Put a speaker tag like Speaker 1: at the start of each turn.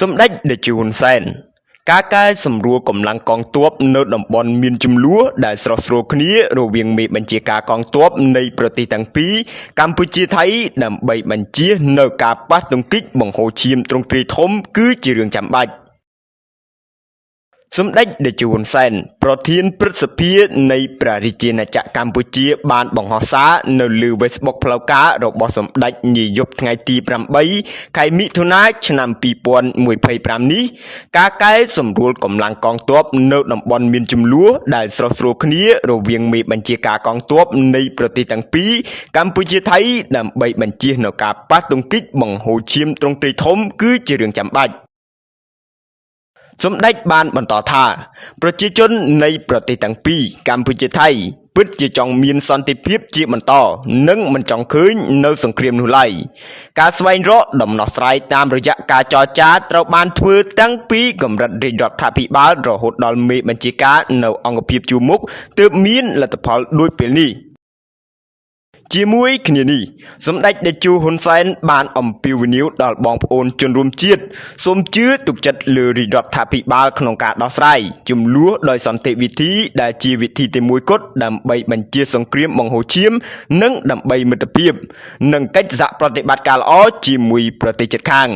Speaker 1: សម្ដេចតេជោហ៊ុនសែនការកែសម្រួលកម្លាំងកងទ័ពនៅតំបន់មានចំនួនដែលស្រស់ស្រួលគ្នារវាងមេបញ្ជាការកងទ័ពនៃប្រទេសទាំងពីរកម្ពុជាថៃដើម្បីបញ្ជៀសនៅការប៉ះទង្គិចបង្ហូរឈាមទ្រង់ទ្រាយធំគឺជារឿងចាំបាច់សម្ដេចតេជោហ៊ុនសែនប្រធានព្រឹទ្ធសភានៃព្រះរាជាណាចក្រកម្ពុជាបានបង្ហោះសារនៅលើ Facebook ផ្លូវការរបស់សម្ដេចនាយប់ថ្ងៃទី8ខែមិថុនាឆ្នាំ2025នេះការកែសម្រួលកម្លាំងកងទ័ពនៅតំបន់មានចំនួនដែលស្រស់ស្រួលគ្នារវាងមេបញ្ជាការកងទ័ពនៃប្រទេសទាំងពីរកម្ពុជាថៃដើម្បីបញ្ជៀសនៅការប៉ះទង្គិចបង្ហូរឈាមទ្រង់ទ្រាយធំគឺជារឿងចាំបាច់សម្ដេចបានបន្តថាប្រជាជននៃប្រទេសទាំងពីរកម្ពុជាថៃពិតជាចង់មានសន្តិភាពជាបន្តនិងមិនចង់ឃើញនៅសង្គ្រាមនោះឡើយការស្វែងរកដំណោះស្រាយតាមរយៈការចរចាត្រូវបានធ្វើតាំងពីកម្រិតរាជរដ្ឋាភិបាលរហូតដល់មេបញ្ជាការនៅអង្គភាពជួរមុខទើបមានលទ្ធផលដូចពេលនេះជាមួយគ្នានេះសម្ដេចតេជោហ៊ុនសែនបានអំពាវនាវដល់បងប្អូនជនរួមជាតិសូមជឿទុកចិត្តលើរាជរដ្ឋាភិបាលក្នុងការដោះស្រាយជម្លោះដោយសន្តិវិធីដែលជាវិធីតែមួយគត់ដើម្បីបញ្ជាសង្គ្រាមបង្ហូរឈាមនិងដើម្បីមិត្តភាពនិងកិច្ចសហប្រតិបត្តិការល្អជាមួយប្រទេសជិតខាង